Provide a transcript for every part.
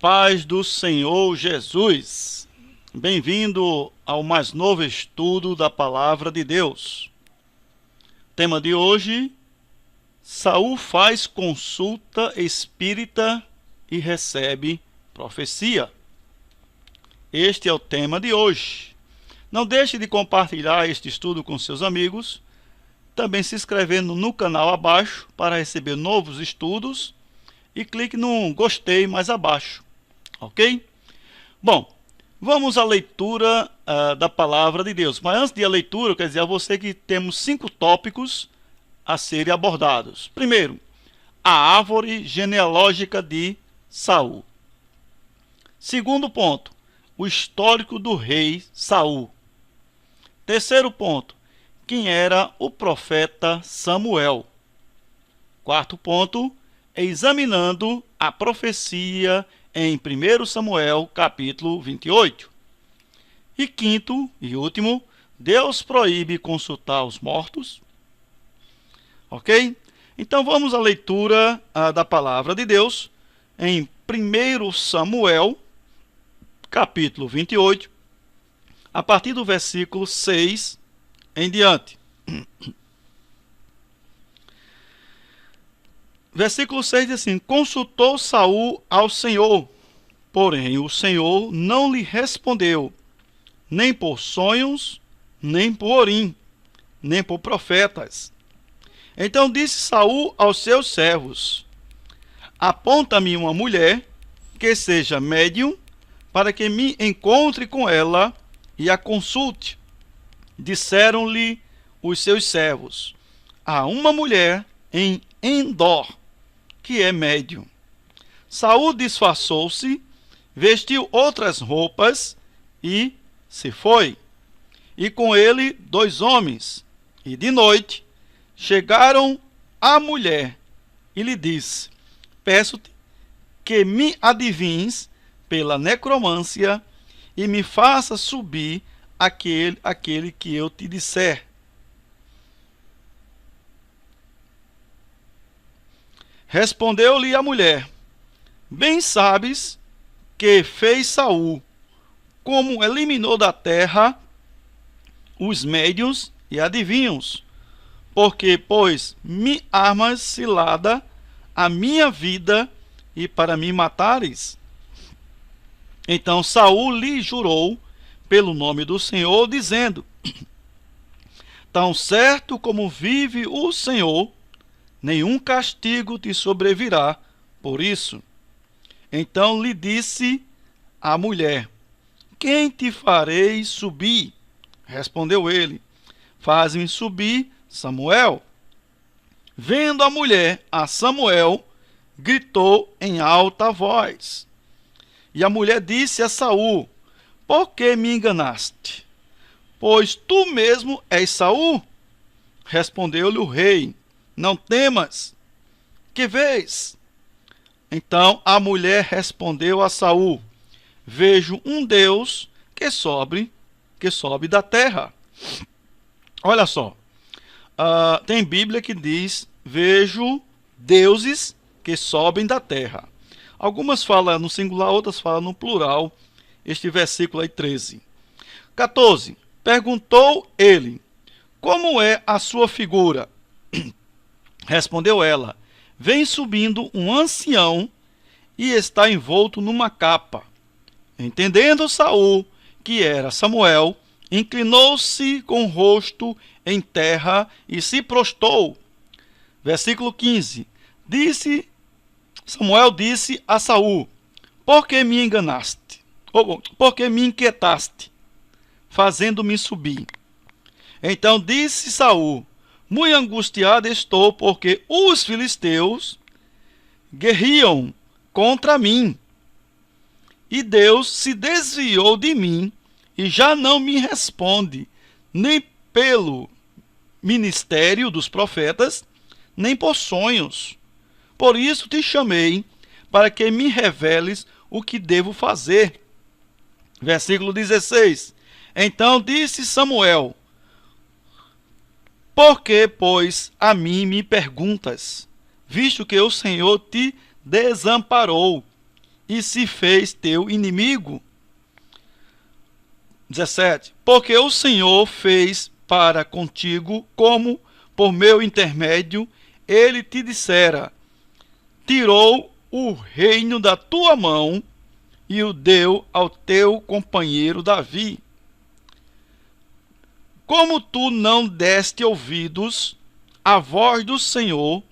paz do Senhor Jesus. Bem-vindo ao mais novo estudo da Palavra de Deus. Tema de hoje: Saul faz consulta espírita e recebe profecia. Este é o tema de hoje. Não deixe de compartilhar este estudo com seus amigos, também se inscrevendo no canal abaixo para receber novos estudos e clique no gostei mais abaixo, ok? Bom, vamos à leitura da Palavra de Deus. Mas antes de a leitura, eu quero dizer a você que temos 5 tópicos a serem abordados. Primeiro, a árvore genealógica de Saul. Segundo ponto, o histórico do rei Saul. Terceiro ponto, quem era o profeta Samuel. Quarto ponto, examinando a profecia em 1 Samuel, capítulo 28. E quinto e último, Deus proíbe consultar os mortos. Ok? Então vamos à leitura da palavra de Deus em 1 Samuel, capítulo 28, a partir do versículo 6 em diante. Versículo 6 diz assim: Consultou Saul ao Senhor, porém o Senhor não lhe respondeu, nem por sonhos, nem por Urim, nem por profetas. Então disse Saul aos seus servos: Aponta-me uma mulher que seja médium, para que me encontre com ela e a consulte. Disseram-lhe os seus servos: Há uma mulher em Endor, que é médium. Saul disfarçou-se, vestiu outras roupas e se foi. E com ele 2 homens. E de noite chegaram à mulher e lhe disse: Peço-te que me adivinhes pela necromância e me faça subir aquele que eu te disser. Respondeu-lhe a mulher: Bem sabes que fez Saul, como eliminou da terra os médiuns e adivinhos, porque, pois, me armas cilada a minha vida e para me matares. Então Saul lhe jurou pelo nome do Senhor, dizendo: Tão certo como vive o Senhor, nenhum castigo te sobrevirá por isso. Então lhe disse a mulher: Quem te farei subir? Respondeu ele: Faz-me subir Samuel. Vendo a mulher a Samuel, gritou em alta voz. E a mulher disse a Saul: Por que me enganaste? Pois tu mesmo és Saul? Respondeu-lhe o rei: Não temas. Que vês? Então a mulher respondeu a Saul: Vejo um Deus que sobe da terra. Olha só, tem Bíblia que diz: vejo deuses que sobem da terra. Algumas falam no singular, outras falam no plural. Este versículo aí 13. 14. Perguntou ele: Como é a sua figura? Respondeu ela: Vem subindo um ancião e está envolto numa capa. Entendendo Saul que era Samuel, inclinou-se com o rosto em terra e se prostrou. Versículo 15. Samuel disse a Saul: Por que me enganaste? Por que me inquietaste, fazendo-me subir? Então disse Saul: Muito angustiado estou, porque os filisteus guerriam contra mim. E Deus se desviou de mim e já não me responde, nem pelo ministério dos profetas, nem por sonhos. Por isso te chamei, para que me reveles o que devo fazer. Versículo 16. Então disse Samuel: Por que, pois, a mim me perguntas, visto que o Senhor te desamparou e se fez teu inimigo. 17. Porque o Senhor fez para contigo como por meu intermédio ele te dissera: tirou o reino da tua mão e o deu ao teu companheiro Davi. Como tu não deste ouvidos à voz do Senhor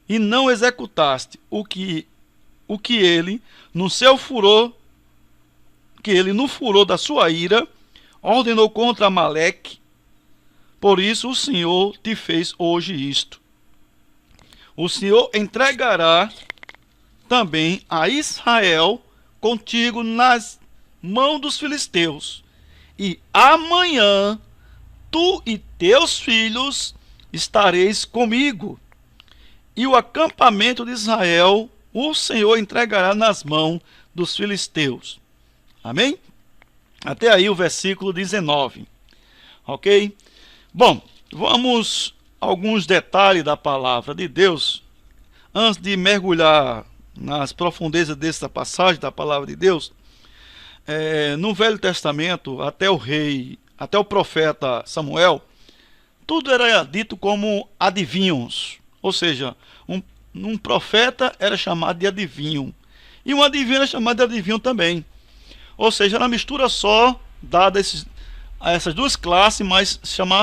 e não executaste o que ele no seu furor, que ele no furor da sua ira ordenou contra Amaleque, por isso o Senhor te fez hoje isto. O Senhor entregará também a Israel contigo nas mãos dos filisteus, e amanhã tu e teus filhos estareis comigo, e o acampamento de Israel o Senhor entregará nas mãos dos filisteus. Amém? Até aí o versículo 19. Ok? Bom, vamos a alguns detalhes da palavra de Deus, antes de mergulhar nas profundezas dessa passagem da palavra de Deus. No Velho Testamento, até o profeta Samuel, tudo era dito como adivinhos, ou seja, um profeta era chamado de adivinho, e um adivinho era chamado de adivinho também, ou seja, era uma mistura só, dada a essas duas classes, mas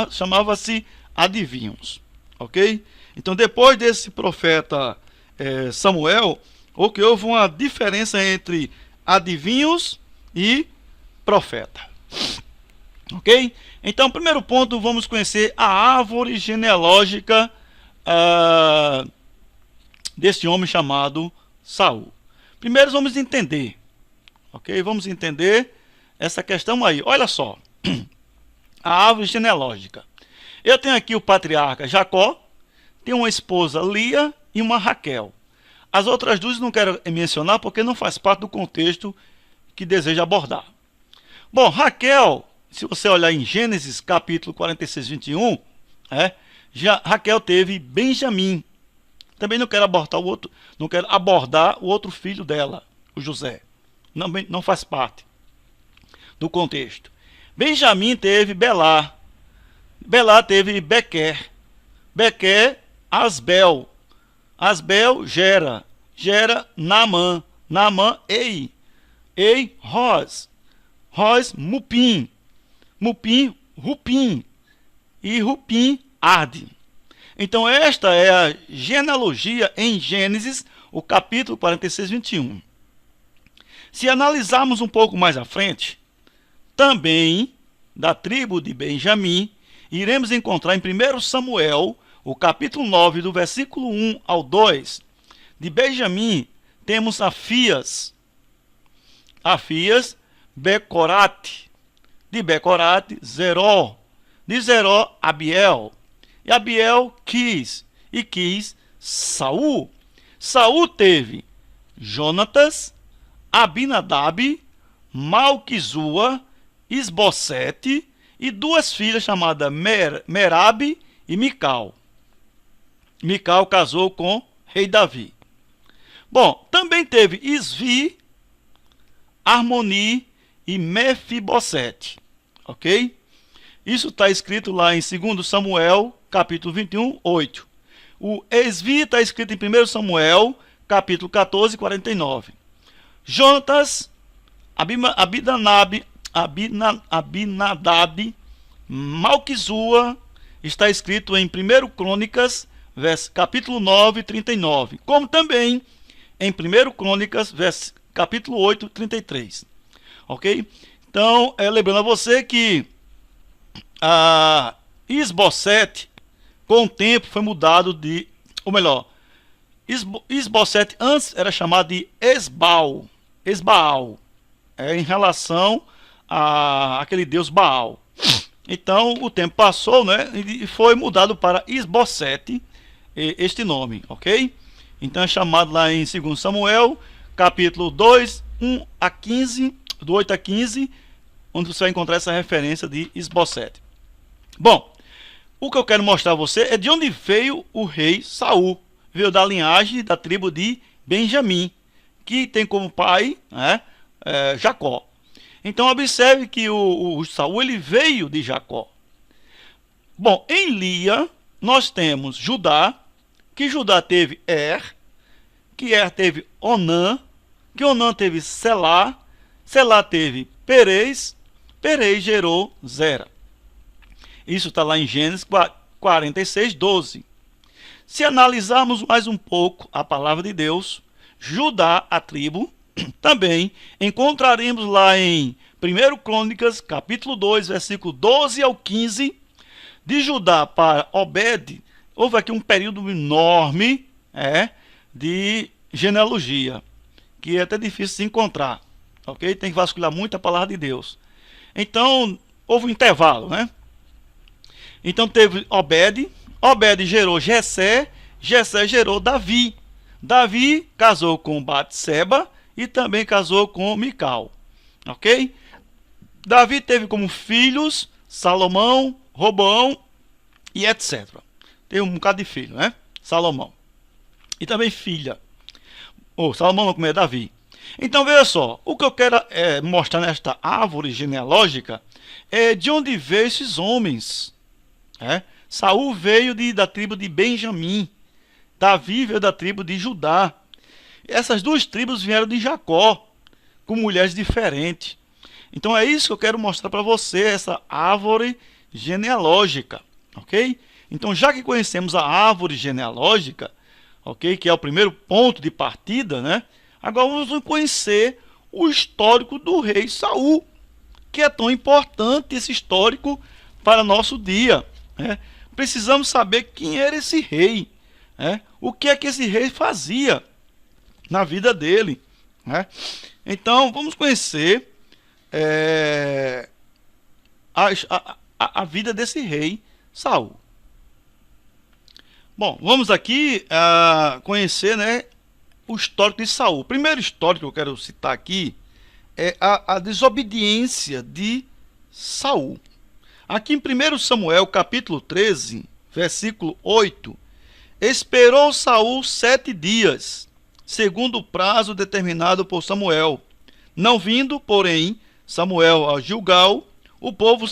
chamava-se adivinhos, ok? Então, depois desse profeta Samuel, houve uma diferença entre adivinhos e profeta, ok? Então, primeiro ponto, vamos conhecer a árvore genealógica desse homem chamado Saul. Primeiro vamos entender, ok? Vamos entender essa questão aí. Olha só, a árvore genealógica. Eu tenho aqui o patriarca Jacó, tenho uma esposa Lia e uma Raquel. As outras duas não quero mencionar porque não faz parte do contexto que desejo abordar. Bom, Raquel, se você olhar em Gênesis capítulo 46, 21, Raquel teve Benjamim. Também não quero abordar o outro filho dela, o José. Não faz parte do contexto. Benjamim teve Belá. Belá teve Bequer. Bequer, Asbel. Asbel, Gera. Gera, Naamã. Naamã, Ei. Ei, Ros. Ros, Mupim. Mupim, Rupim. E Rupim, Arde. Então esta é a genealogia em Gênesis, o capítulo 46, 21. Se analisarmos um pouco mais à frente, também da tribo de Benjamim, iremos encontrar em 1 Samuel, o capítulo 9, do versículo 1 ao 2, de Benjamim, temos Afias, Becorate, de Becorate, Zeró, de Zeró, Abiel, e Abiel, Quis, e Quis, Saul. Saul teve Jonatas, Abinadab, Malquizua, Isbosete e duas filhas chamadas Merabe e Mical. Mical casou com rei Davi. Bom, também teve Isvi, Harmoni e Mefibosete, ok? Isso está escrito lá em 2 Samuel, capítulo 21, 8. O Isvi está escrito em 1 Samuel, capítulo 14, 49. Jonatas, Abinadab, Malquizua, está escrito em 1 Crônicas, capítulo 9, 39. Como também em 1 Crônicas, capítulo 8, 33. Ok? Então, lembrando a você que Isbosete, com o tempo, foi mudado de... Ou melhor, Isbosete antes era chamado de Esbaal, em relação àquele deus Baal. Então, o tempo passou, né, e foi mudado para Isbosete, este nome, ok? Então, é chamado lá em 2 Samuel, capítulo 2, 1 a 15, do 8 a 15, onde você vai encontrar essa referência de Isbosete. Bom, o que eu quero mostrar a você é de onde veio o rei Saul. Veio da linhagem da tribo de Benjamim, que tem como pai, né, Jacó. Então observe que o Saul ele veio de Jacó. Bom, em Lia nós temos Judá, que Judá teve que teve Onã, que Onã teve Selá, Selá teve Perez, Perez gerou Zera. Isso está lá em Gênesis 46, 12. Se analisarmos mais um pouco a palavra de Deus, Judá, a tribo, também encontraremos lá em 1 Crônicas, capítulo 2, versículo 12 ao 15, de Judá para Obed, houve aqui um período enorme de genealogia, que é até difícil de encontrar, ok? Tem que vasculhar muito a palavra de Deus. Então, houve um intervalo, né? Então teve Obed, Obed gerou Jessé, Jessé gerou Davi. Davi casou com Batseba e também casou com Mical, ok? Davi teve como filhos Salomão, Roboão e etc. Tem um bocado de filho, né? Salomão. E também filha. Salomão não, como é Davi. Então veja só, o que eu quero mostrar nesta árvore genealógica é de onde veio esses homens. Saul veio da tribo de Benjamim. Davi veio da tribo de Judá. Essas duas tribos vieram de Jacó, com mulheres diferentes. Então é isso que eu quero mostrar para você, essa árvore genealógica, ok? Então, já que conhecemos a árvore genealógica, ok, que é o primeiro ponto de partida, né? Agora vamos conhecer o histórico do rei Saul, que é tão importante esse histórico para nosso dia, né? Precisamos saber quem era esse rei, né? O que é que esse rei fazia na vida dele, né? Então, vamos conhecer a vida desse rei Saul. Bom, vamos aqui conhecer, né, o histórico de Saul. O primeiro histórico que eu quero citar aqui é a desobediência de Saul. Aqui em 1 Samuel, capítulo 13, versículo 8, esperou Saul 7 dias, segundo o prazo determinado por Samuel. Não vindo, porém, Samuel a Gilgal, o povo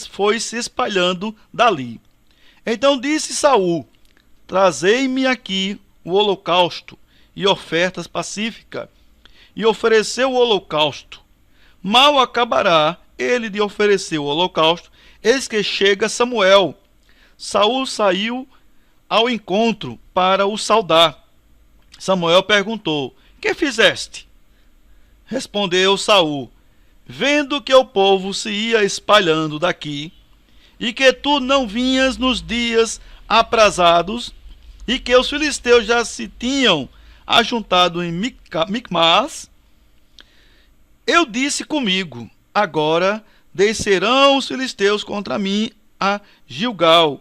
foi se espalhando dali. Então disse Saul: trazei-me aqui o holocausto e ofertas pacíficas. E ofereceu o holocausto. Mal acabará ele de oferecer o holocausto, eis que chega Samuel. Saul saiu ao encontro para o saudar. Samuel perguntou: que fizeste? Respondeu Saul: vendo que o povo se ia espalhando daqui, e que tu não vinhas nos dias aprazados, e que os filisteus já se tinham ajuntado em Micmas, eu disse comigo: agora descerão os filisteus contra mim a Gilgal,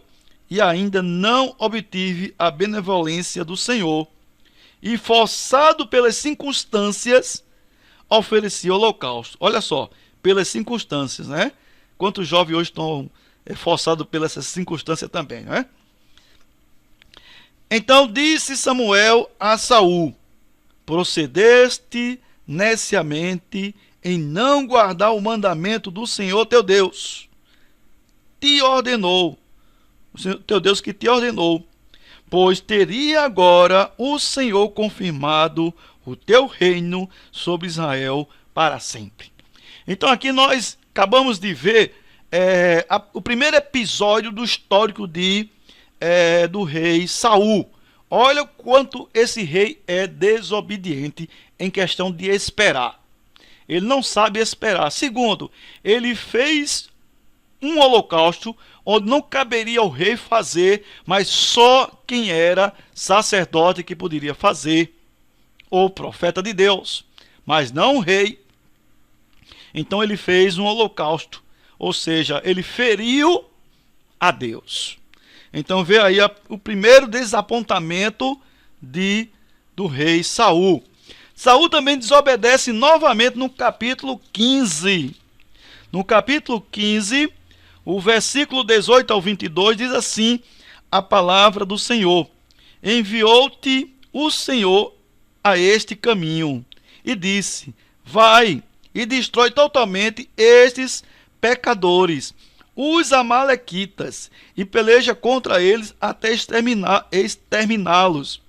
e ainda não obtive a benevolência do Senhor, e forçado pelas circunstâncias, ofereci holocausto. Olha só, pelas circunstâncias, né? Quantos jovens hoje estão forçados pelas circunstâncias também, né? Então disse Samuel a Saul: procedeste neciamente em não guardar o mandamento do Senhor teu Deus. Te ordenou, o Senhor teu Deus que te ordenou, pois teria agora o Senhor confirmado o teu reino sobre Israel para sempre. Então aqui nós acabamos de ver o primeiro episódio do histórico do rei Saul. Olha o quanto esse rei é desobediente em questão de esperar. Ele não sabe esperar. Segundo, ele fez um holocausto onde não caberia ao rei fazer, mas só quem era sacerdote que poderia fazer, ou profeta de Deus, mas não o rei. Então ele fez um holocausto, ou seja, ele feriu a Deus. Então vê aí o primeiro desapontamento do rei Saul. Saul também desobedece novamente no capítulo 15. No capítulo 15, o versículo 18 ao 22 diz assim a palavra do Senhor: enviou-te o Senhor a este caminho, e disse: vai e destrói totalmente estes pecadores, os amalequitas, e peleja contra eles até exterminá-los.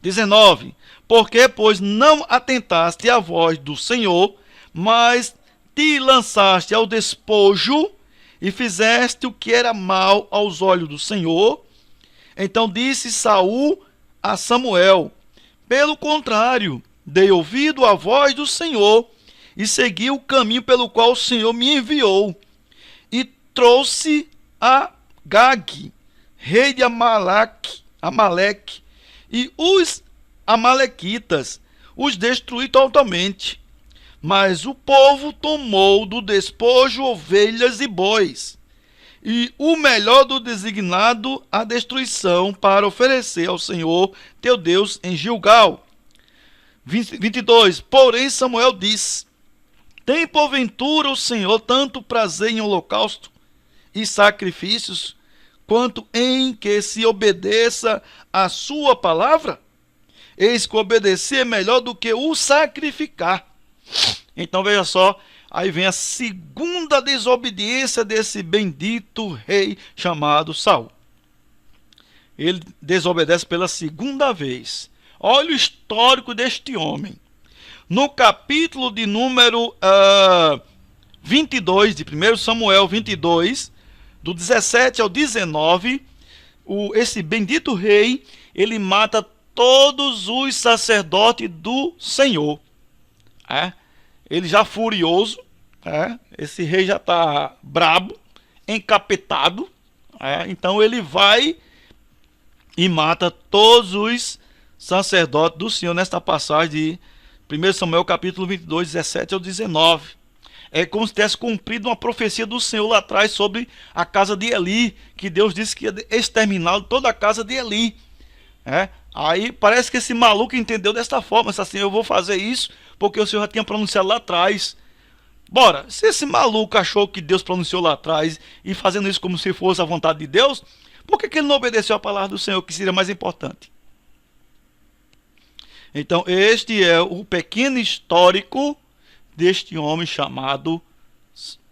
19. Porque, pois, não atentaste à voz do Senhor, mas te lançaste ao despojo e fizeste o que era mal aos olhos do Senhor. Então disse Saul a Samuel: pelo contrário, dei ouvido à voz do Senhor e segui o caminho pelo qual o Senhor me enviou, e trouxe a Gag, rei de Amaleque, e os amalequitas os destruí totalmente. Mas o povo tomou do despojo ovelhas e bois, e o melhor do designado à destruição, para oferecer ao Senhor teu Deus em Gilgal. 22. Porém Samuel disse: tem porventura o Senhor tanto prazer em holocausto e sacrifícios, quanto em que se obedeça a sua palavra? Eis que obedecer é melhor do que o sacrificar. Então veja só, aí vem a segunda desobediência desse bendito rei chamado Saul. Ele desobedece pela segunda vez. Olha o histórico deste homem. No capítulo de número 22, de 1 Samuel 22, do 17 ao 19, esse bendito rei, ele mata todos os sacerdotes do Senhor. Ele já furioso, esse rei já está brabo, encapetado, então ele vai e mata todos os sacerdotes do Senhor nesta passagem de 1 Samuel capítulo 22, 17 ao 19. É como se tivesse cumprido uma profecia do Senhor lá atrás sobre a casa de Eli, que Deus disse que ia exterminar toda a casa de Eli. Aí parece que esse maluco entendeu desta forma, assim: eu vou fazer isso porque o Senhor já tinha pronunciado lá atrás. Bora, se esse maluco achou que Deus pronunciou lá atrás e fazendo isso como se fosse a vontade de Deus, por que ele não obedeceu a palavra do Senhor, que seria mais importante? Então este é o pequeno histórico deste homem chamado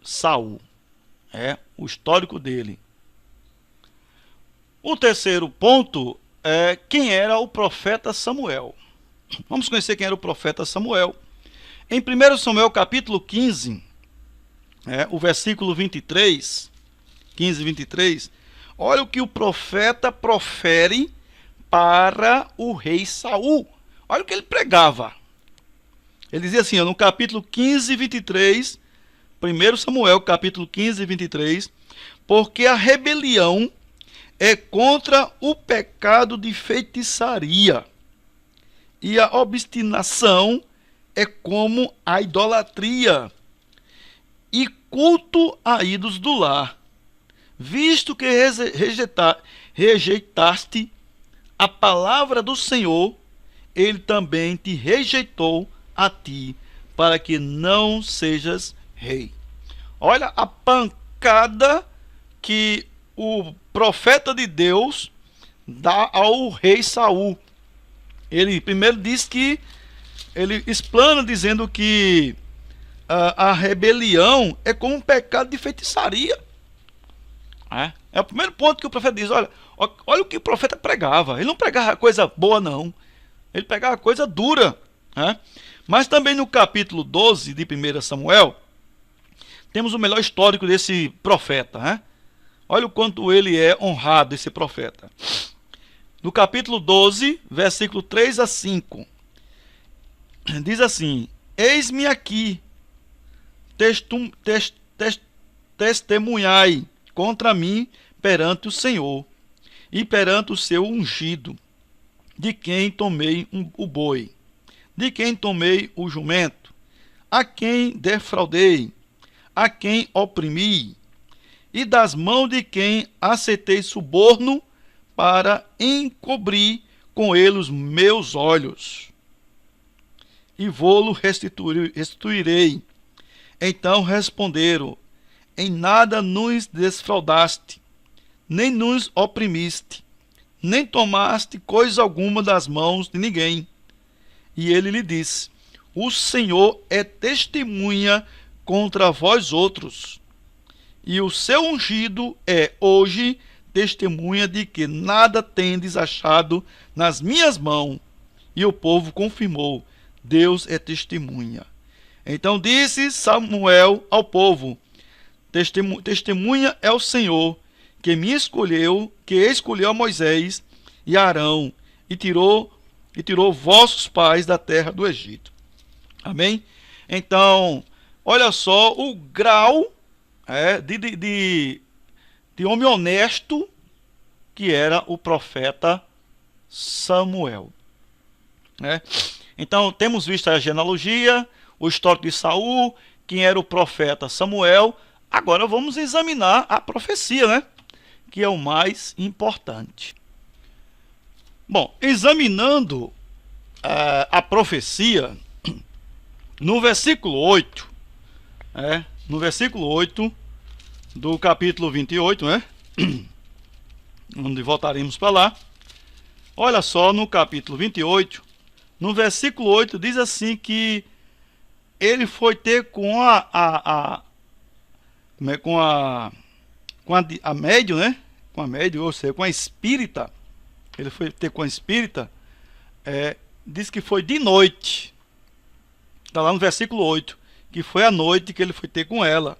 Saul. O histórico dele. O terceiro ponto é quem era o profeta Samuel. Vamos conhecer quem era o profeta Samuel. Em 1 Samuel capítulo 15, o versículo 23, 15 e 23, olha o que o profeta profere para o rei Saul. Olha o que ele pregava. Ele dizia assim, no capítulo 15, 23, 1 Samuel capítulo 15, 23, porque a rebelião é contra o pecado de feitiçaria, e a obstinação é como a idolatria e culto a ídolos do lar. Visto que rejeitaste a palavra do Senhor, ele também te rejeitou a ti, para que não sejas rei. Olha a pancada que o profeta de Deus dá ao rei Saul. Ele primeiro diz que ele explana dizendo que a rebelião é como um pecado de feitiçaria. É o primeiro ponto que o profeta diz. Olha o que o profeta pregava. Ele não pregava coisa boa, não. Ele pregava coisa dura. Mas também no capítulo 12 de 1 Samuel, temos o melhor histórico desse profeta. Olha o quanto ele é honrado, esse profeta. No capítulo 12, versículo 3 a 5, diz assim: eis-me aqui, testemunhai contra mim perante o Senhor e perante o seu ungido, de quem tomei o boi, de quem tomei o jumento, a quem defraudei, a quem oprimi, e das mãos de quem aceitei suborno para encobrir com ele os meus olhos, e vou-lo restituirei. Então responderam: em nada nos desfraudaste, nem nos oprimiste, nem tomaste coisa alguma das mãos de ninguém. E ele lhe disse: o Senhor é testemunha contra vós outros, e o seu ungido é hoje testemunha de que nada tendes achado nas minhas mãos. E o povo confirmou: Deus é testemunha. Então disse Samuel ao povo: testemunha é o Senhor, que me escolheu, que escolheu a Moisés e a Arão, e tirou vossos pais da terra do Egito. Amém? Então, olha só o grau de homem honesto que era o profeta Samuel. Então, temos visto a genealogia, o histórico de Saul, quem era o profeta Samuel. Agora vamos examinar a profecia, que é o mais importante. Bom, examinando a profecia, no versículo 8, no versículo 8 do capítulo 28, onde voltaremos para lá. Olha só, no capítulo 28, no versículo 8, diz assim que ele foi ter com a médium, com a médium, ou seja, com a espírita. Ele foi ter com a espírita, diz que foi de noite. Está lá no versículo 8, que foi à noite que ele foi ter com ela.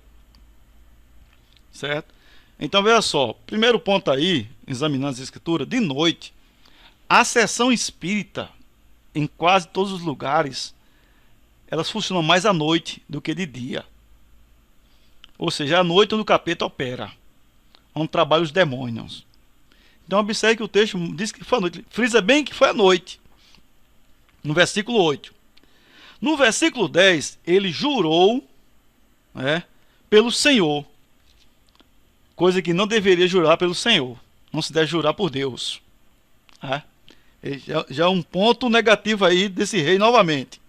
Certo? Então veja só, primeiro ponto aí, examinando as escrituras, de noite, a sessão espírita, em quase todos os lugares, elas funcionam mais à noite do que de dia. Ou seja, à noite onde o capeta opera, onde trabalham os demônios. Então observe que o texto diz que foi à noite, frisa bem que foi à noite, no versículo 8. No versículo 10, ele jurou pelo Senhor, coisa que não deveria jurar pelo Senhor, não se deve jurar por Deus. Já é um ponto negativo aí desse rei novamente.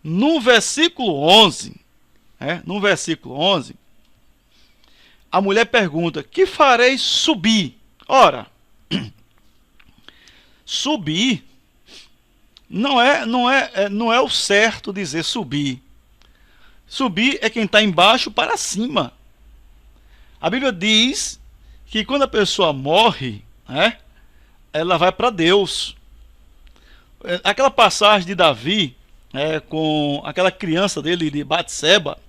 No versículo 11, a mulher pergunta: que farei subir? Ora, subir não é o certo dizer subir. Subir é quem está embaixo para cima. A Bíblia diz que quando a pessoa morre, ela vai para Deus. Aquela passagem de Davi, com aquela criança dele de Batseba,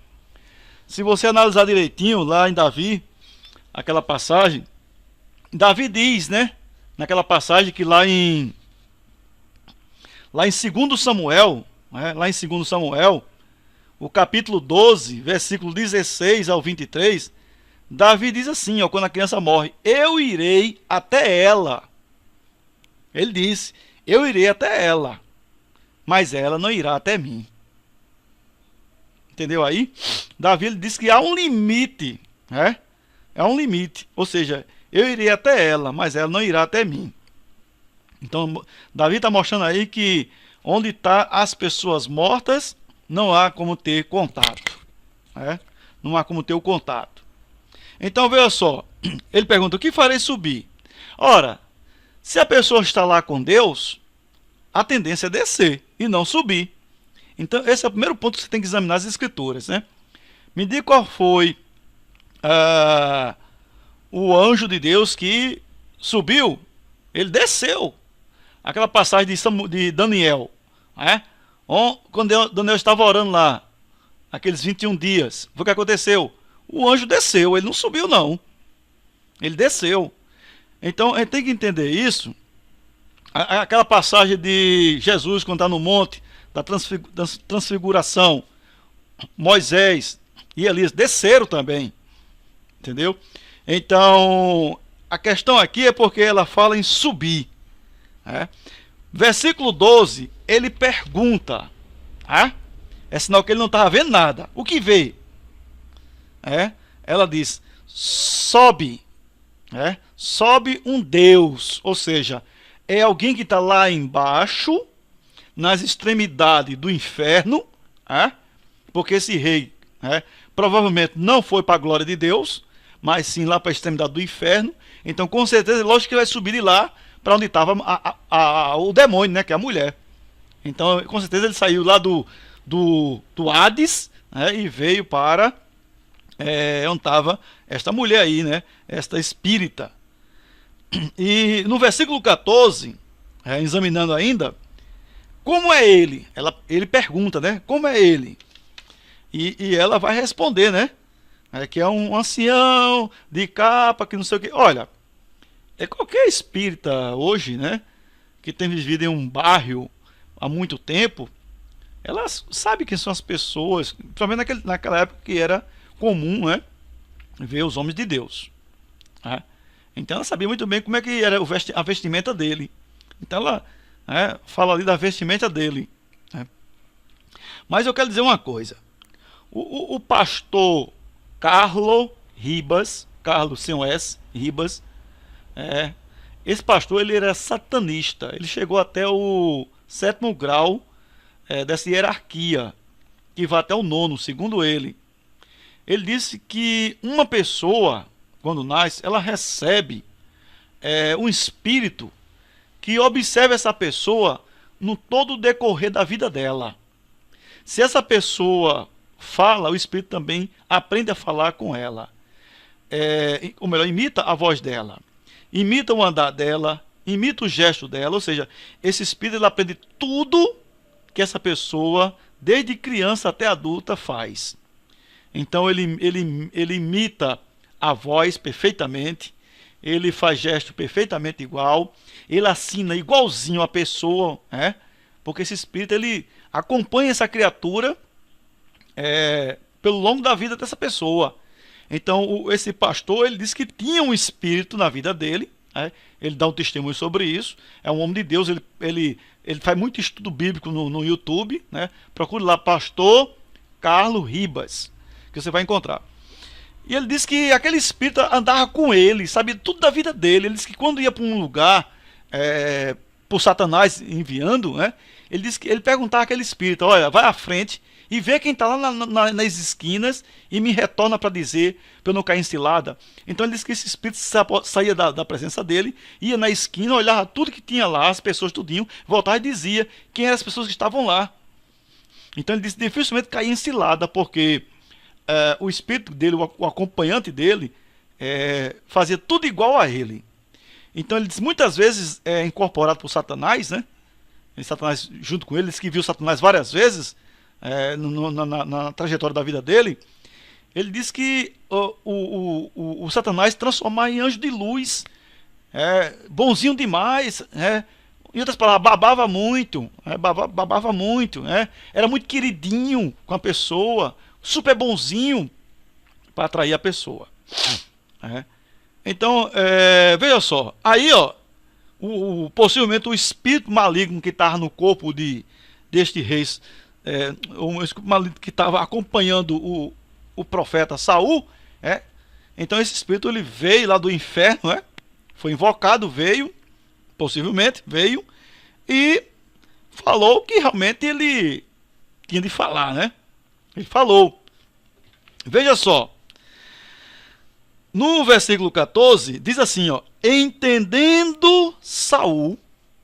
se você analisar direitinho lá em Davi, aquela passagem, Davi diz, naquela passagem que lá em 2 Samuel, lá em 2 Samuel, o capítulo 12, versículo 16 ao 23, Davi diz assim, quando a criança morre: eu irei até ela. Ele disse: eu irei até ela, mas ela não irá até mim. Entendeu aí? Davi ele diz que há um limite, há um limite, ou seja, eu irei até ela, mas ela não irá até mim. Então, Davi está mostrando aí que onde estão as pessoas mortas, não há como ter contato. Não há como ter o contato. Então, veja só. Ele pergunta: o que farei subir? Ora, se a pessoa está lá com Deus, a tendência é descer e não subir. Então, esse é o primeiro ponto que você tem que examinar as escrituras. Me diga qual foi o anjo de Deus que subiu. Ele desceu. Aquela passagem de Daniel, quando Daniel estava orando lá, aqueles 21 dias, foi o que aconteceu? O anjo desceu, ele não subiu não, ele desceu. Então a gente tem que entender isso. Aquela passagem de Jesus quando está no monte da transfiguração, Moisés e Elias desceram também, entendeu? Então a questão aqui é porque ela fala em subir. Versículo 12, ele pergunta, é sinal que ele não estava vendo nada. O que vê? Ela diz: sobe, sobe um Deus, ou seja, é alguém que está lá embaixo, nas extremidades do inferno, porque esse rei provavelmente não foi para a glória de Deus, mas sim lá para a extremidade do inferno. Então com certeza, lógico que ele vai subir de lá para onde estava o demônio, que é a mulher. Então com certeza ele saiu lá do Hades, né, e veio para onde estava esta mulher aí, né, esta espírita. E no versículo 14, examinando ainda, como é ele? Ele pergunta, né? Como é ele? E ela vai responder, né? Que é um ancião de capa, que não sei o que. Olha, qualquer espírita hoje, né? Que tem vivido em um bairro há muito tempo, ela sabe quem são as pessoas, principalmente naquela época que era comum, né? Ver os homens de Deus. Né? Então ela sabia muito bem como é que era a vestimenta dele. Então ela fala ali da vestimenta dele. Né? Mas eu quero dizer uma coisa. O pastor Carlos Ribas, Carlos sem o S, Ribas, esse pastor ele era satanista. Ele chegou até o 7º grau dessa hierarquia, que vai até o 9º, segundo ele. Ele disse que uma pessoa, quando nasce, ela recebe um espírito que observa essa pessoa no todo o decorrer da vida dela. Se essa pessoa fala, o espírito também aprende a falar com ela. Ou melhor, imita a voz dela, imita o andar dela, imita o gesto dela. Ou seja, esse espírito ele aprende tudo que essa pessoa, desde criança até adulta, faz. Então ele imita a voz perfeitamente, ele faz gesto perfeitamente igual, ele assina igualzinho a pessoa, porque esse espírito ele acompanha essa criatura pelo longo da vida dessa pessoa. Então esse pastor ele disse que tinha um espírito na vida dele, ele dá um testemunho sobre isso, é um homem de Deus, ele faz muito estudo bíblico no YouTube, procure lá pastor Carlos Ribas, que você vai encontrar. E ele disse que aquele espírito andava com ele, sabia tudo da vida dele. Ele disse que quando ia para um lugar, por Satanás enviando, ele disse que ele perguntava àquele espírito: olha, vai à frente e vê quem está lá nas esquinas e me retorna para dizer, para eu não cair em cilada. Então ele disse que esse espírito saía da presença dele, ia na esquina, olhava tudo que tinha lá, as pessoas tudinho, voltava e dizia quem eram as pessoas que estavam lá. Então ele disse que dificilmente caía em cilada, porque o espírito dele, o acompanhante dele, fazia tudo igual a ele. Então ele diz, muitas vezes incorporado por Satanás, né? E Satanás junto com ele, disse que viu Satanás várias vezes na trajetória da vida dele. Ele disse que o Satanás transformava em anjo de luz, bonzinho demais, em outras palavras, babava muito, babava muito, era muito queridinho com a pessoa, super bonzinho para atrair a pessoa. Então, veja só, aí possivelmente o espírito maligno que estava no corpo deste rei, o espírito maligno que estava acompanhando o profeta Saul, então esse espírito ele veio lá do inferno, foi invocado, possivelmente veio, e falou que realmente ele tinha de falar, Ele falou. Veja só. No versículo 14, diz assim, entendendo Saul,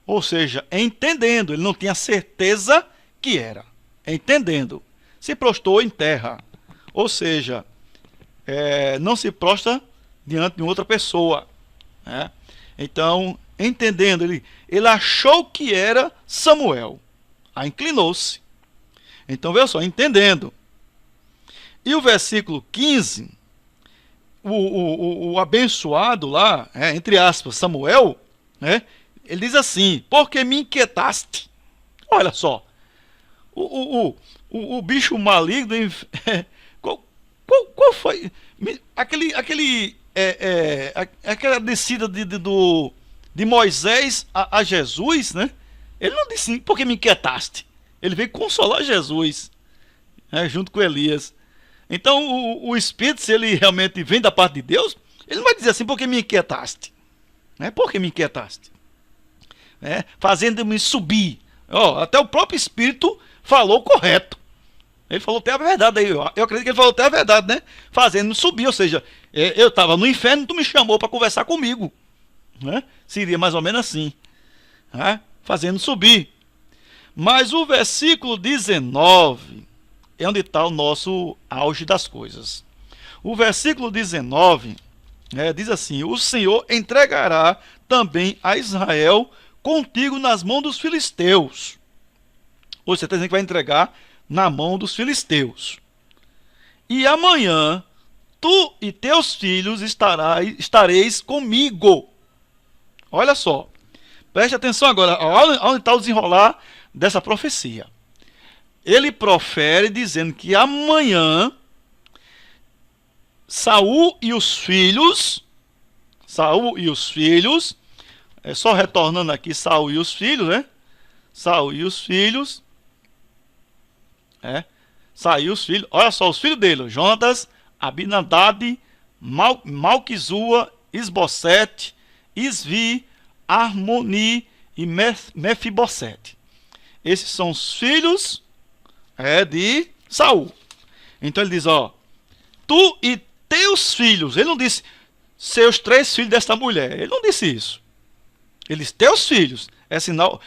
ou seja, entendendo, ele não tinha certeza que era, entendendo, se prostrou em terra, ou seja, não se prostra diante de outra pessoa, Então, entendendo, ele achou que era Samuel, aí inclinou-se. Então, veja só, entendendo. E o versículo 15, o abençoado lá, entre aspas, Samuel, ele diz assim, porque me inquietaste. Olha só, o bicho maligno, qual foi? Aquela descida de Moisés a Jesus, Ele não disse, porque me inquietaste. Ele veio consolar Jesus, junto com Elias. Então, o Espírito, se ele realmente vem da parte de Deus, ele não vai dizer assim, porque me inquietaste. Porque me inquietaste. Fazendo-me subir. Até o próprio Espírito falou correto. Ele falou até a verdade aí. Eu acredito que ele falou até a verdade, Fazendo-me subir. Ou seja, eu estava no inferno, tu me chamou para conversar comigo. Seria mais ou menos assim. Fazendo subir. Mas o versículo 19 é onde está o nosso auge das coisas. O versículo 19 diz assim: o Senhor entregará também a Israel contigo nas mãos dos filisteus. Ou você está dizendo que vai entregar na mão dos filisteus. E amanhã tu e teus filhos estareis comigo. Olha só, preste atenção agora, onde está o desenrolar dessa profecia. Ele profere dizendo que amanhã Saul e os filhos, só retornando aqui, Saul e os filhos, né? Saul e os filhos, Saul os filhos, olha só, os filhos dele, Jonatas, Abinadab, Malquizua, Isbosete, Isvi, Armoni e Mefibosete. Esses são os filhos de Saul. Então ele diz, ó, tu e teus filhos. Ele não disse seus 3 filhos desta mulher. Ele não disse isso. Ele disse teus filhos. É sinal,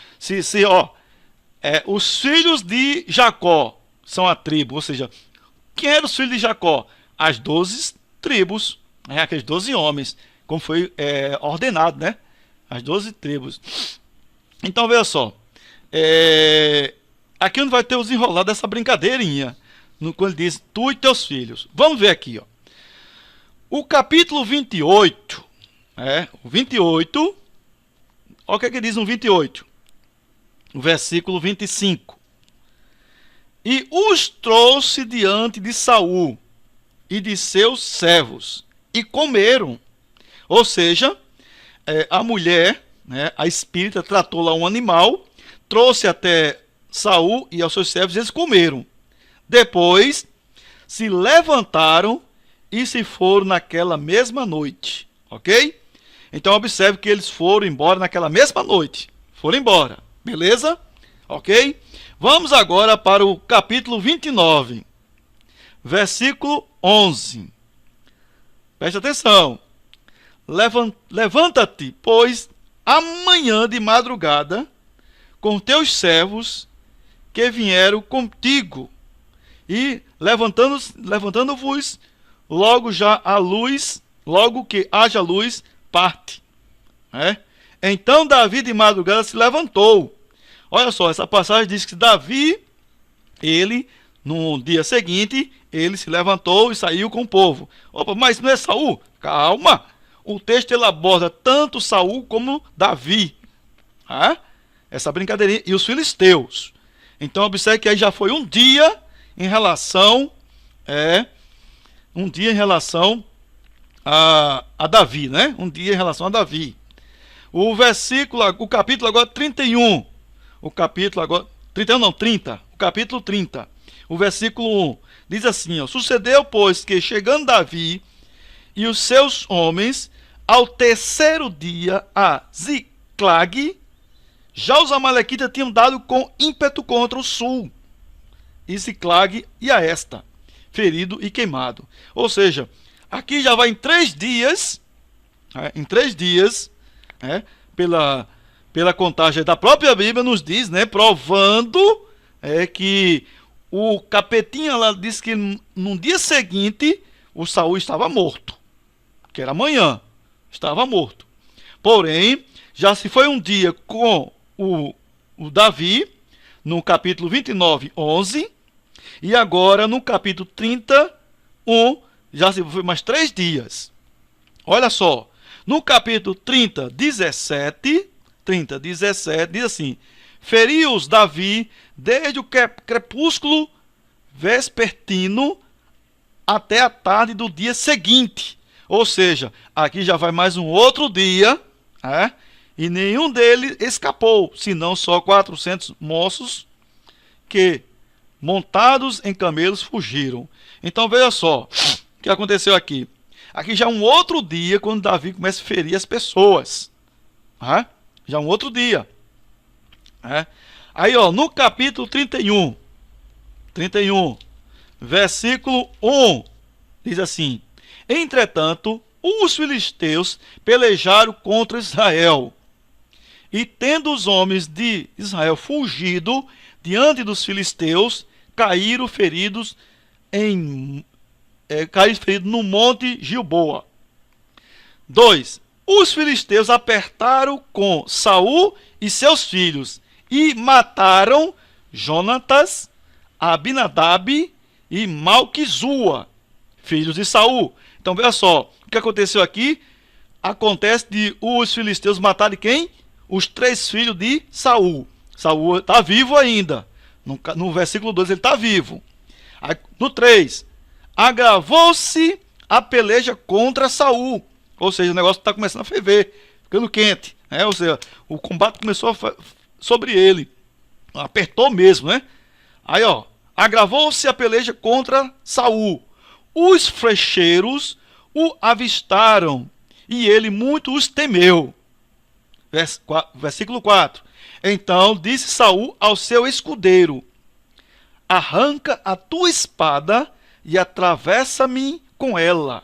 os filhos de Jacó são a tribo. Ou seja, quem eram os filhos de Jacó? As 12 tribos, aqueles 12 homens, como foi ordenado, né? As 12 tribos. Então veja só, aqui não vai ter os enrolados dessa brincadeirinha, quando ele diz tu e teus filhos. Vamos ver aqui, ó. O capítulo 28, o 28, olha o que diz no 28, o versículo 25. E os trouxe diante de Saul e de seus servos, e comeram. Ou seja, a mulher, a espírita, tratou lá um animal, trouxe até Saul e aos seus servos, e eles comeram. Depois se levantaram e se foram naquela mesma noite. Ok? Então observe que eles foram embora naquela mesma noite. Foram embora. Beleza? Ok? Vamos agora para o capítulo 29, versículo 11. Preste atenção. Levanta-te, pois, amanhã de madrugada, com teus servos que vieram contigo, e levantando-vos, logo que haja luz, parte. Então Davi de madrugada se levantou. Olha só, essa passagem diz que Davi, no dia seguinte, ele se levantou e saiu com o povo. Opa, mas não é Saul? Calma! O texto ele aborda tanto Saul como Davi. Essa brincadeirinha. E os filisteus. Então observe que aí já foi um dia em relação a Davi, né? Um dia em relação a Davi. O capítulo agora 31. O capítulo agora 31 não, 30. O capítulo 30. O versículo 1 diz assim, ó: sucedeu, pois, que chegando Davi e os seus homens ao terceiro dia a Ziclag, já os amalequitas tinham dado com ímpeto contra o sul, e Ziclag e a esta, ferido e queimado. Ou seja, aqui já vai em 3 dias, pela contagem da própria Bíblia nos diz, provando que o capetinha lá diz que no dia seguinte o Saul estava morto, que era amanhã, estava morto. Porém, já se foi um dia com o Davi, no capítulo 29, 11, e agora no capítulo 31, já se foi mais 3 dias. Olha só, no capítulo 30, 17, diz assim: feriu-os Davi desde o crepúsculo vespertino até a tarde do dia seguinte. Ou seja, aqui já vai mais um outro dia, e nenhum deles escapou, senão só 400 moços que, montados em camelos, fugiram. Então veja só o que aconteceu aqui. Aqui já é um outro dia quando Davi começa a ferir as pessoas. Já é um outro dia. Aí, ó, no capítulo 31, versículo 1, diz assim: entretanto, os filisteus pelejaram contra Israel E tendo os homens de Israel fugido diante dos filisteus, caíram feridos no monte Gilboa. 2. Os filisteus apertaram com Saul e seus filhos e mataram Jonatas, Abinadab e Malquizua, filhos de Saul. Então veja só, o que aconteceu aqui? Acontece de os filisteus matarem quem? Os 3 filhos de Saul. Saul está vivo ainda. No versículo 2 ele está vivo. Aí, no 3, agravou-se a peleja contra Saul. Ou seja, o negócio está começando a ferver, ficando quente. Ou seja, o combate começou sobre ele. Apertou mesmo, né? Aí, agravou-se a peleja contra Saul. Os flecheiros o avistaram e ele muito os temeu. Versículo 4. Então disse Saul ao seu escudeiro: arranca a tua espada e atravessa-me com ela,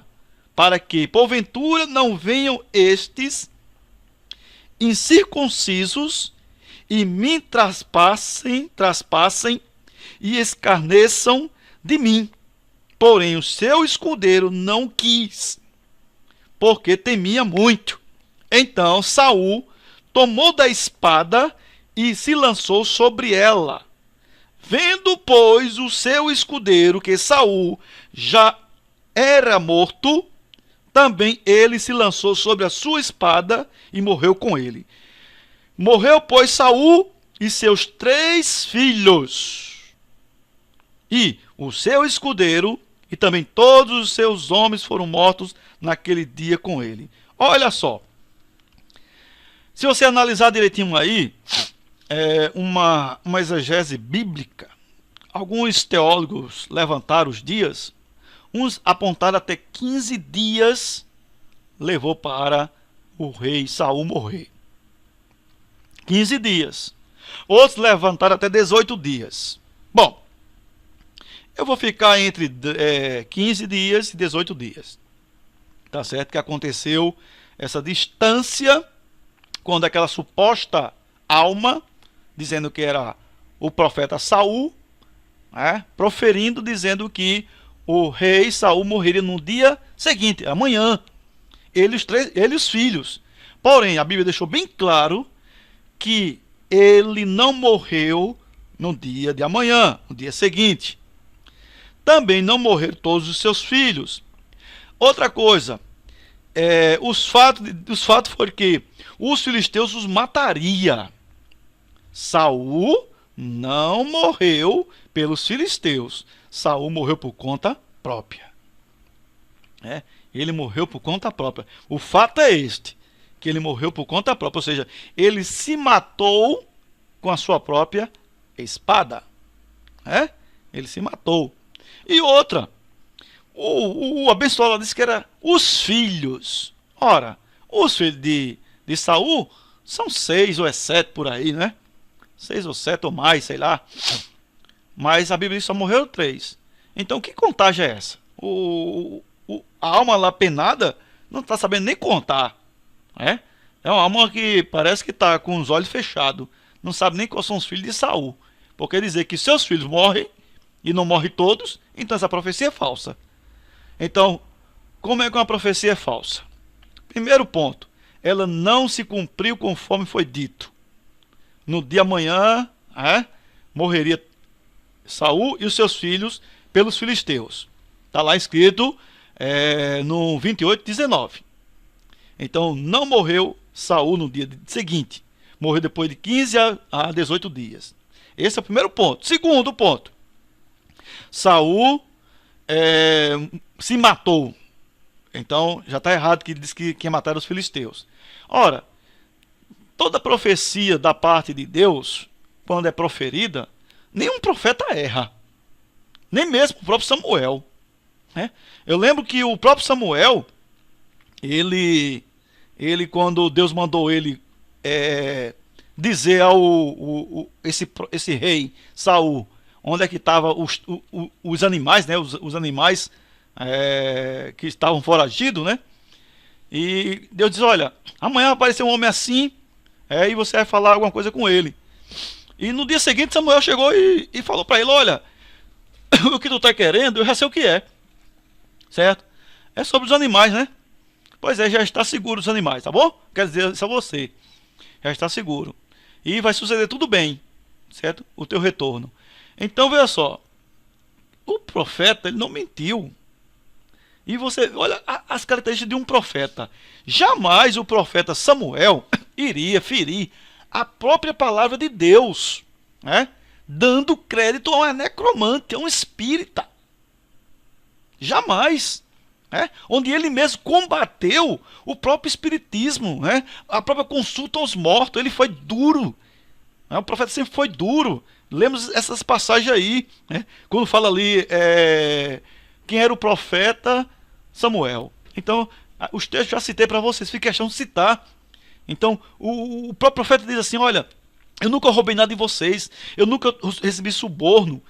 para que, porventura, não venham estes incircuncisos e me traspassem e escarneçam de mim. Porém, o seu escudeiro não quis, porque temia muito. Então Saul tomou da espada e se lançou sobre ela. Vendo, pois, o seu escudeiro que Saul já era morto, também ele se lançou sobre a sua espada e morreu com ele. Morreu, pois, Saul e seus 3 filhos, e o seu escudeiro, e também todos os seus homens foram mortos naquele dia com ele. Olha só, se você analisar direitinho aí, uma exegese bíblica, alguns teólogos levantaram os dias, uns apontaram até 15 dias levou para o rei Saul morrer. 15 dias. Outros levantaram até 18 dias. Bom, eu vou ficar entre 15 dias e 18 dias. Tá certo que aconteceu essa distância quando aquela suposta alma, dizendo que era o profeta Saul, proferindo, dizendo que o rei Saul morreria no dia seguinte, amanhã. Ele e os filhos. Porém, a Bíblia deixou bem claro que ele não morreu no dia de amanhã, no dia seguinte. Também não morreram todos os seus filhos. Outra coisa, os fatos foram que os filisteus os mataria. Saul não morreu pelos filisteus. Saul morreu por conta própria. Ele morreu por conta própria. O fato é este, que ele morreu por conta própria, ou seja, ele se matou com a sua própria espada. Ele se matou. E outra, o abençoado disse que era os filhos. Ora, os filhos de Saul são 6 ou 7 por aí, né? 6 ou 7 ou mais, sei lá. Mas a Bíblia diz que só morreram 3. Então que contagem é essa? A alma lá penada não está sabendo nem contar. É uma alma que parece que está com os olhos fechados. Não sabe nem quais são os filhos de Saul. Porque dizer que seus filhos morrem e não morrem todos, então essa profecia é falsa. Então, como é que uma profecia é falsa? Primeiro ponto, ela não se cumpriu conforme foi dito. No dia amanhã, morreria Saul e os seus filhos pelos filisteus. Está lá escrito no 28:19. Então, não morreu Saul no dia seguinte. Morreu depois de 15 a 18 dias. Esse é o primeiro ponto. Segundo ponto, Saul se matou. Então, já está errado que diz que ia matar os filisteus. Ora, toda profecia da parte de Deus, quando é proferida, nenhum profeta erra. Nem mesmo o próprio Samuel. Eu lembro que o próprio Samuel, ele quando Deus mandou ele dizer ao esse rei Saul onde é que estavam os animais, né? Os animais que estavam foragidos, né? E Deus diz: olha, amanhã vai aparecer um homem assim, E você vai falar alguma coisa com ele. E no dia seguinte Samuel chegou e falou para ele: olha, o que tu está querendo, eu já sei o que é. Certo? É sobre os animais, né? Pois é, já está seguro os animais, tá bom? Quer dizer, isso é você. Já está seguro. E vai suceder tudo bem, certo? O teu retorno. Então, veja só. O profeta, ele não mentiu. E você, olha as características de um profeta. Jamais o profeta Samuel iria ferir a própria palavra de Deus, né? Dando crédito a um necromante, a um espírita. Jamais. Onde ele mesmo combateu o próprio espiritismo, a própria consulta aos mortos. Ele foi duro, o profeta sempre foi duro. Lemos essas passagens aí, quando fala ali quem era o profeta Samuel. Então, os textos já citei para vocês, fica questão de citar. Então, o próprio profeta diz assim: olha, eu nunca roubei nada de vocês, eu nunca recebi suborno.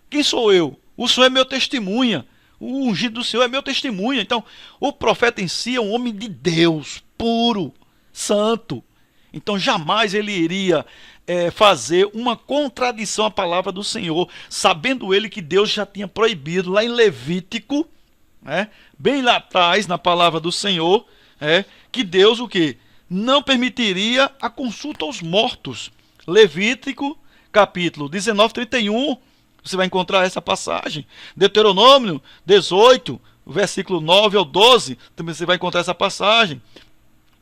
Quem sou eu? O Senhor é meu testemunha. O ungido do Senhor é meu testemunha. Então, o profeta em si é um homem de Deus, puro, santo. Então, jamais ele iria fazer uma contradição à palavra do Senhor, sabendo ele que Deus já tinha proibido, lá em Levítico, bem lá atrás, na palavra do Senhor, que Deus o quê? Não permitiria a consulta aos mortos. Levítico, capítulo 19, 31, você vai encontrar essa passagem. Deuteronômio 18, versículo 9 ao 12, também você vai encontrar essa passagem.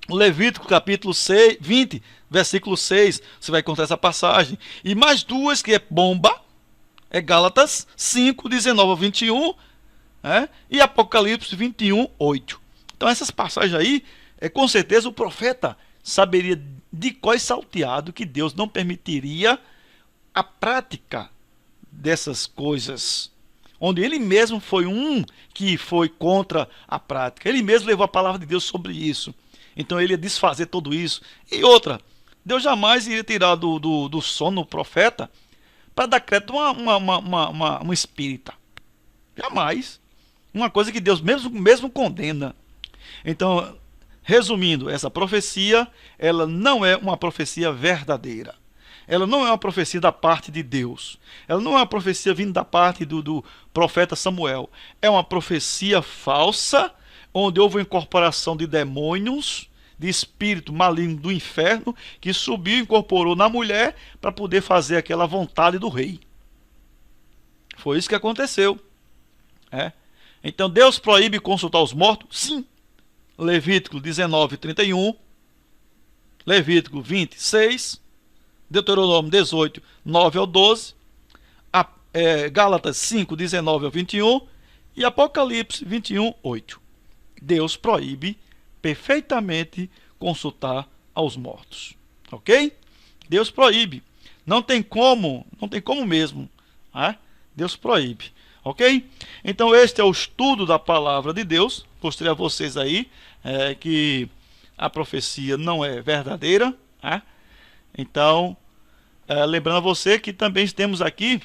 Levítico capítulo 20, versículo 6, você vai encontrar essa passagem. E mais duas que é bomba, é Gálatas 5, 19 ao 21, e Apocalipse 21, 8. Então essas passagens aí, com certeza o profeta saberia de cor e salteado que Deus não permitiria a prática dessas coisas, onde ele mesmo foi um que foi contra a prática. Ele mesmo levou a palavra de Deus sobre isso. Então ele ia desfazer tudo isso. E outra, Deus jamais iria tirar do sono o profeta para dar crédito a uma espírita. Jamais. Uma coisa que Deus mesmo condena. Então, resumindo, essa profecia, ela não é uma profecia verdadeira. Ela não é uma profecia da parte de Deus. Ela não é uma profecia vindo da parte do profeta Samuel. É uma profecia falsa, onde houve uma incorporação de demônios, de espírito maligno do inferno, que subiu e incorporou na mulher para poder fazer aquela vontade do rei. Foi isso que aconteceu. Então Deus proíbe consultar os mortos? Sim. Levítico 19, 31. Levítico 26. Deuteronômio 18, 9 ao 12, Gálatas 5, 19 ao 21 e Apocalipse 21, 8. Deus proíbe perfeitamente consultar aos mortos. Ok? Deus proíbe. Não tem como mesmo. Deus proíbe. Ok? Então este é o estudo da palavra de Deus. Mostrei a vocês aí que a profecia não é verdadeira. Então, lembrando a você que também temos aqui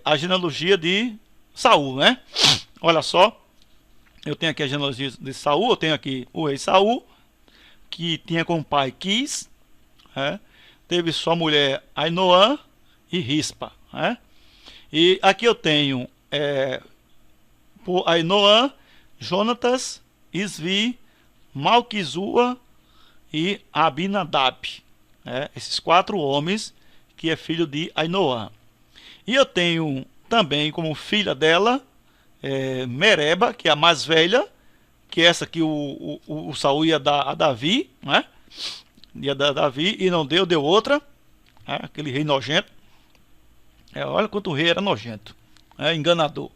a genealogia de Saul, Olha só, eu tenho aqui a genealogia de Saul, eu tenho aqui o rei Saul, que tinha como pai Quis, teve sua mulher Ainoã e Rispa, E aqui eu tenho por Ainoã, Jonatas, Isvi, Malquizua e Abinadab. Esses 4 homens que é filho de Ainoã. E eu tenho também como filha dela Mereba, que é a mais velha, que é essa que o Saul ia dar a Davi, ia dar a Davi e não deu outra, aquele rei nojento. Olha quanto o rei era nojento, enganador.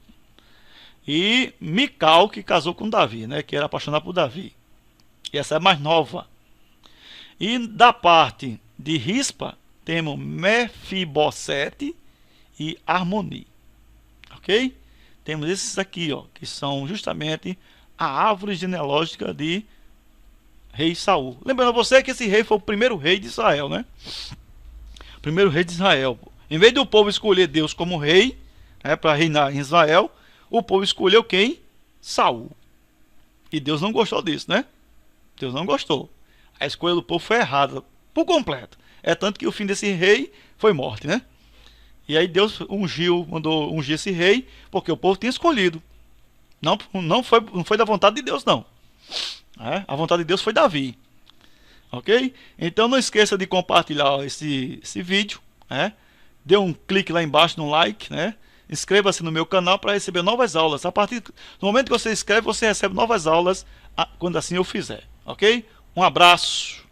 E Mical, que casou com Davi, que era apaixonado por Davi. E essa é a mais nova. E da parte de Rispa, temos Mefibosete e Harmoni. Ok? Temos esses aqui, que são justamente a árvore genealógica de rei Saul. Lembrando a você que esse rei foi o primeiro rei de Israel, O primeiro rei de Israel. Em vez do povo escolher Deus como rei, para reinar em Israel, o povo escolheu quem? Saul. E Deus não gostou disso, Deus não gostou. A escolha do povo foi errada, por completo. É tanto que o fim desse rei foi morte, né? E aí Deus mandou ungir esse rei, porque o povo tinha escolhido. Não foi da vontade de Deus, não. A vontade de Deus foi Davi. Ok? Então não esqueça de compartilhar esse vídeo. Dê um clique lá embaixo no like, né? Inscreva-se no meu canal para receber novas aulas. A partir do momento que você inscreve, você recebe novas aulas quando assim eu fizer. Ok? Um abraço.